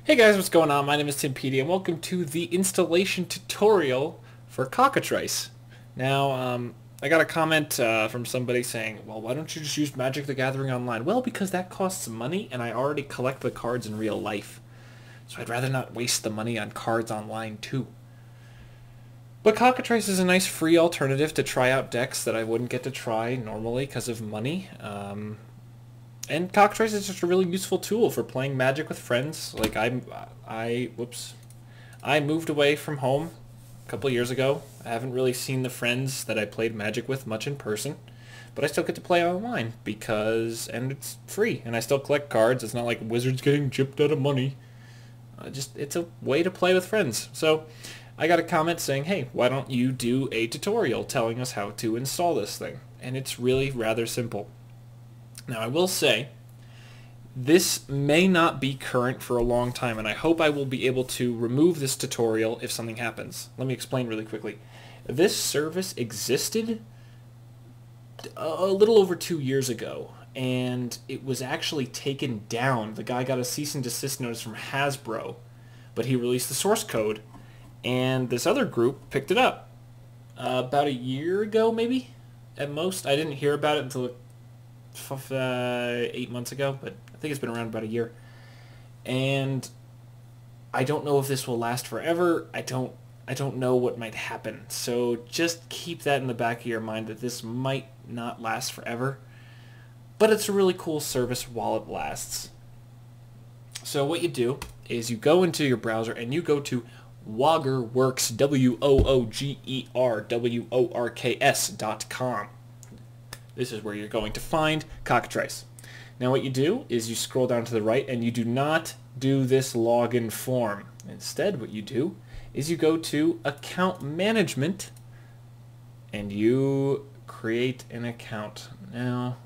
Hey guys, what's going on? My name is Timpedia and welcome to the installation tutorial for Cockatrice. Now, I got a comment from somebody saying, well, why don't you just use Magic the Gathering Online? Well, because that costs money and I already collect the cards in real life. So I'd rather not waste the money on cards online too. But Cockatrice is a nice free alternative to try out decks that I wouldn't get to try normally because of money. And Cockatrice is just a really useful tool for playing Magic with friends. Like I moved away from home a couple years ago. I haven't really seen the friends that I played Magic with much in person, but I still get to play online and it's free, and I still collect cards. It's not like Wizards getting gypped out of money. It's a way to play with friends. So I got a comment saying, hey, why don't you do a tutorial telling us how to install this thing? And it's really rather simple. Now, I will say, this may not be current for a long time, and I hope I will be able to remove this tutorial if something happens. Let me explain really quickly. This service existed a little over 2 years ago, and it was actually taken down. The guy got a cease and desist notice from Hasbro, but he released the source code, and this other group picked it up about a year ago, maybe, at most. I didn't hear about it until 8 months ago, but I think it's been around about a year. And I don't know if this will last forever. I don't know what might happen. So just keep that in the back of your mind that this might not last forever. But it's a really cool service while it lasts. So what you do is you go into your browser and you go to Woggerworks, WOOGERWORKS.com. This is where you're going to find Cockatrice. Now what you do is you scroll down to the right and you do not do this login form. Instead, what you do is you go to Account Management and you create an account. Now,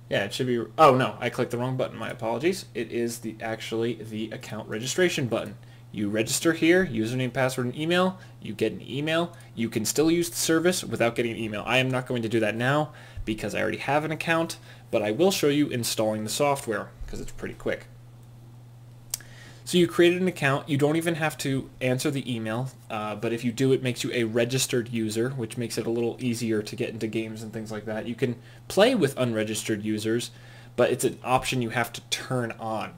yeah, it should be, oh no, I clicked the wrong button, my apologies. It is actually the account registration button. You register here, username, password, and email. You get an email. You can still use the service without getting an email. I am not going to do that now because I already have an account, but I will show you installing the software because it's pretty quick. So you created an account. You don't even have to answer the email, but if you do, it makes you a registered user, which makes it a little easier to get into games and things like that. You can play with unregistered users, but it's an option you have to turn on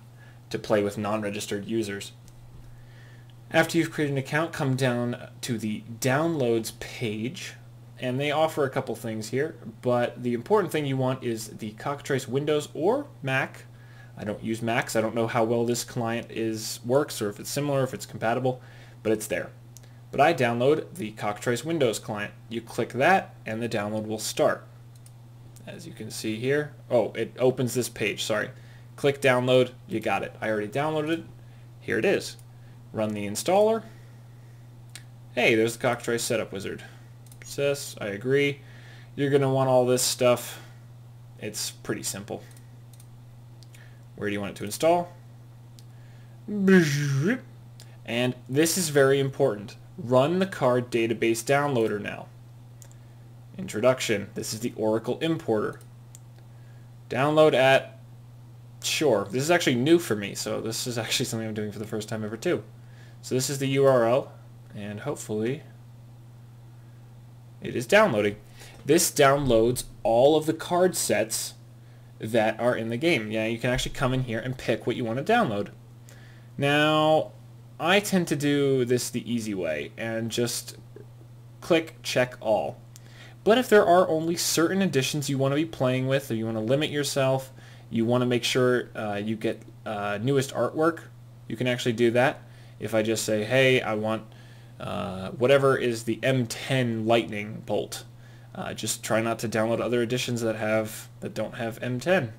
to play with non-registered users. After you've created an account, come down to the downloads page, and they offer a couple things here, but the important thing you want is the Cockatrice Windows or Mac. I don't use Macs. I don't know how well this client works or if it's similar, if it's compatible, but it's there. But I download the Cockatrice Windows client. You click that and the download will start. As you can see here, oh, it opens this page, sorry. Click download, you got it. I already downloaded it. Here it is. Run the installer. Hey, there's the Cockatrice Setup Wizard. Yes, I agree. You're going to want all this stuff. It's pretty simple. Where do you want it to install? And this is very important. Run the card database downloader now. Introduction. This is the Oracle importer. Download at... Sure, this is actually new for me, so this is actually something I'm doing for the first time ever too. So this is the URL, and hopefully it is downloading. This downloads all of the card sets that are in the game. Yeah, you can actually come in here and pick what you want to download. Now, I tend to do this the easy way and just click check all. But if there are only certain editions you want to be playing with, or you want to limit yourself, you want to make sure you get newest artwork, you can actually do that. If I just say, hey, I want whatever is the M10 lightning bolt, just try not to download other editions that don't have M10,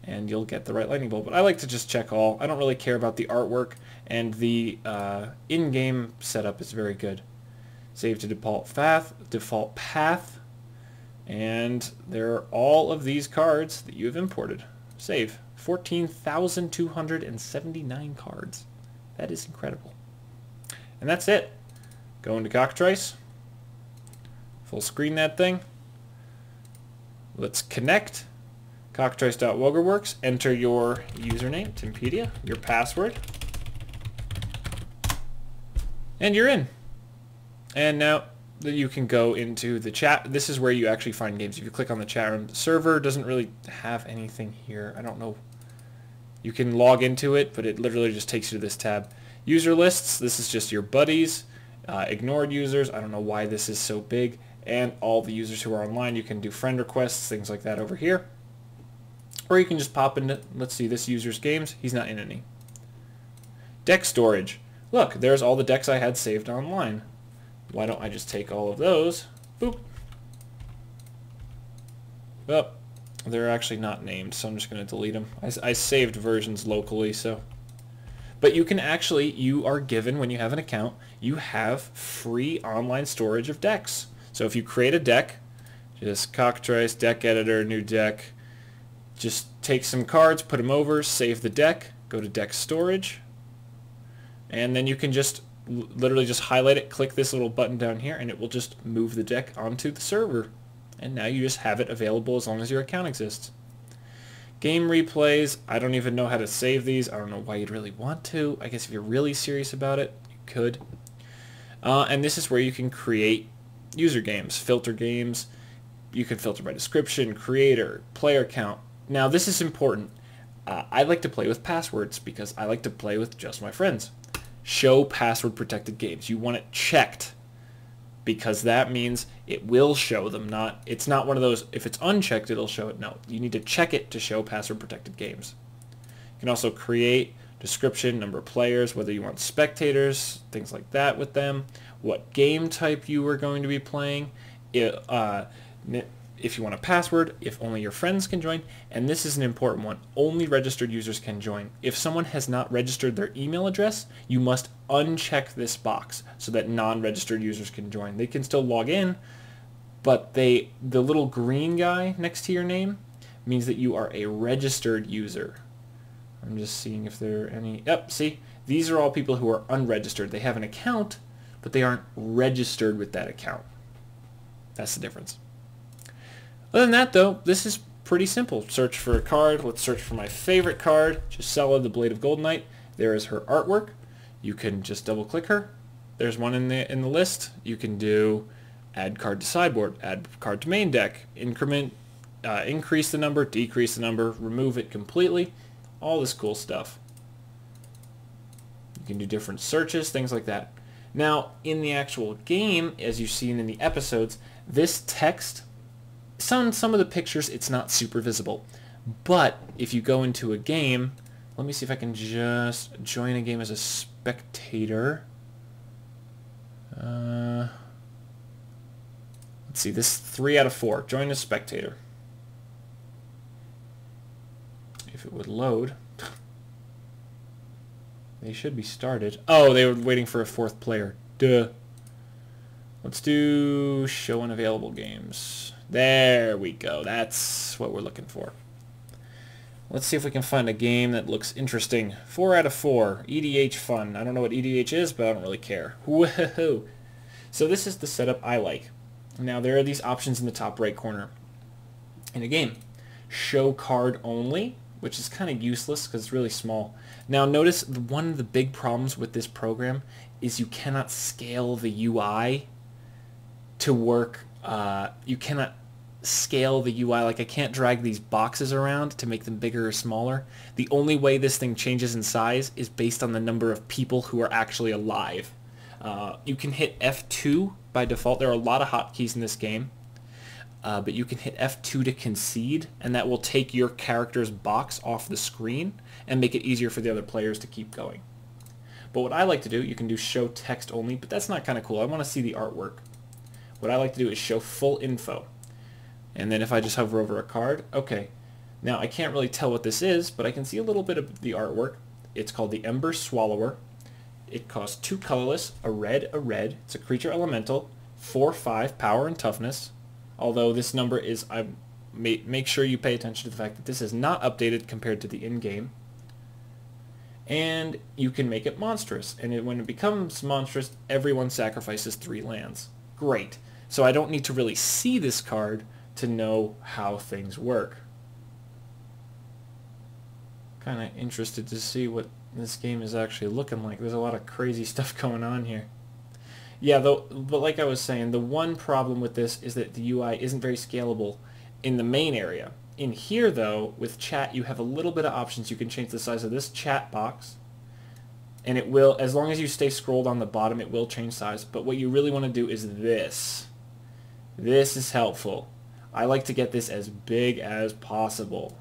and you'll get the right lightning bolt. But I like to just check all. I don't really care about the artwork, and the in-game setup is very good. Save to default path, and there are all of these cards that you have imported. Save. 14,279 cards. That is incredible. And that's it. Go into Cockatrice. Full screen that thing. Let's connect. Cockatrice.woggerworks, enter your username, Timpedia, your password, and you're in. And now you can go into the chat. This is where you actually find games. If you click on the chat room, the server doesn't really have anything here. I don't know. You can log into it, but it literally just takes you to this tab. User lists, this is just your buddies, ignored users. I don't know why this is so big. And all the users who are online. You can do friend requests, things like that over here. Or you can just pop into, let's see, this user's games. He's not in any. Deck storage. Look, there's all the decks I had saved online. Why don't I just take all of those? Boop. Well, they're actually not named, so I'm just going to delete them. I saved versions locally, so. But you can actually, you are given, when you have an account, you have free online storage of decks. So if you create a deck, just Cockatrice, deck editor, new deck, just take some cards, put them over, save the deck, go to deck storage, and then you can just literally just highlight it, click this little button down here, and it will just move the deck onto the server. And now you just have it available as long as your account exists. Game replays, I don't even know how to save these. I don't know why you'd really want to. I guess if you're really serious about it, you could. And this is where you can create user games, filter games. You can filter by description, creator, player count. Now this is important. I like to play with passwords because I like to play with just my friends. Show password protected games. You want it checked because that means it will show them. It's not one of those, if it's unchecked it'll show it. No, you need to check it to show password protected games. You can also create description, number of players, whether you want spectators, things like that with them, what game type you are going to be playing, if you want a password, if only your friends can join, and this is an important one, only registered users can join. If someone has not registered their email address, you must uncheck this box so that non-registered users can join. They can still log in, but the little green guy next to your name means that you are a registered user. I'm just seeing if there are any, yep, see, these are all people who are unregistered. They have an account, but they aren't registered with that account. That's the difference. Other than that, though, this is pretty simple. Search for a card. Let's search for my favorite card, Gisela, the Blade of Goldenite. There is her artwork. You can just double-click her. There's one in the list. You can do add card to sideboard, add card to main deck, increment, increase the number, decrease the number, remove it completely. All this cool stuff. You can do different searches, things like that. Now, in the actual game, as you've seen in the episodes, this text, some of the pictures, it's not super visible. But if you go into a game, let me see if I can just join a game as a spectator. Let's see, this 3 out of 4. Join as spectator. If it would load. They should be started. Oh, they were waiting for a 4th player. Duh. Let's do show unavailable games. There we go. That's what we're looking for. Let's see if we can find a game that looks interesting. 4 out of 4. EDH fun. I don't know what EDH is, but I don't really care. Woohoo! So this is the setup I like. Now there are these options in the top right corner. In a game, show card only, which is kind of useless because it's really small. Now notice one of the big problems with this program is you cannot scale the UI to work. You cannot scale the UI. Like I can't drag these boxes around to make them bigger or smaller. The only way this thing changes in size is based on the number of people who are actually alive. You can hit F2 by default. There are a lot of hotkeys in this game. But you can hit F2 to concede, and that will take your character's box off the screen and make it easier for the other players to keep going. But what I like to do, you can do show text only, but that's not kind of cool. I want to see the artwork. What I like to do is show full info. And then if I just hover over a card, okay. Now I can't really tell what this is, but I can see a little bit of the artwork. It's called the Ember Swallower. It costs 2 colorless, a red. It's a creature elemental, 4/5 power and toughness. Although this number is, make sure you pay attention to the fact that this is not updated compared to the in-game. And you can make it monstrous. And when it becomes monstrous, everyone sacrifices 3 lands. Great. So I don't need to really see this card to know how things work. Kind of interested to see what this game is actually looking like. There's a lot of crazy stuff going on here. Yeah, though, but like I was saying, the one problem with this is that the UI isn't very scalable in the main area. In here, though, with chat, you have a little bit of options. You can change the size of this chat box, and it will, as long as you stay scrolled on the bottom, it will change size. But what you really want to do is this. This is helpful. I like to get this as big as possible.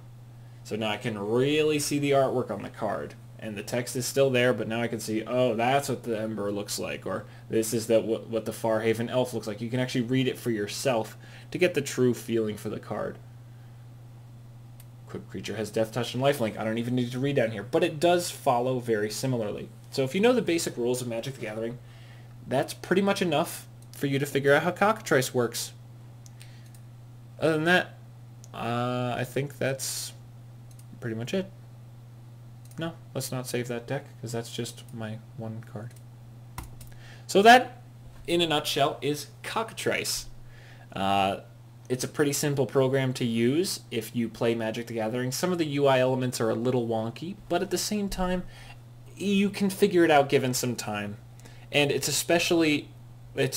So now I can really see the artwork on the card. And the text is still there, but now I can see, oh, that's what the Ember looks like, or this is what the Farhaven Elf looks like. You can actually read it for yourself to get the true feeling for the card. Equipped creature has Death Touch and Lifelink. I don't even need to read down here, but it does follow very similarly. So if you know the basic rules of Magic the Gathering, that's pretty much enough for you to figure out how Cockatrice works. Other than that, I think that's pretty much it. No, let's not save that deck, because that's just my one card. So that, in a nutshell, is Cockatrice. It's a pretty simple program to use if you play Magic the Gathering. Some of the UI elements are a little wonky, but at the same time, you can figure it out given some time. And it's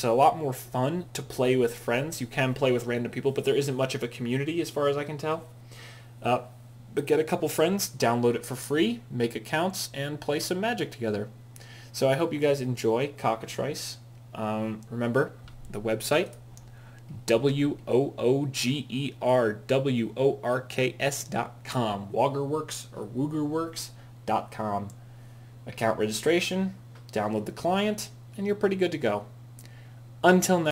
a lot more fun to play with friends. You can play with random people, but there isn't much of a community as far as I can tell. But get a couple friends, download it for free, make accounts, and play some Magic together. So I hope you guys enjoy Cockatrice. Remember, the website, WOOGERWORKS.com, Woggerworks or Woogerworks.com. Account registration, download the client, and you're pretty good to go. Until next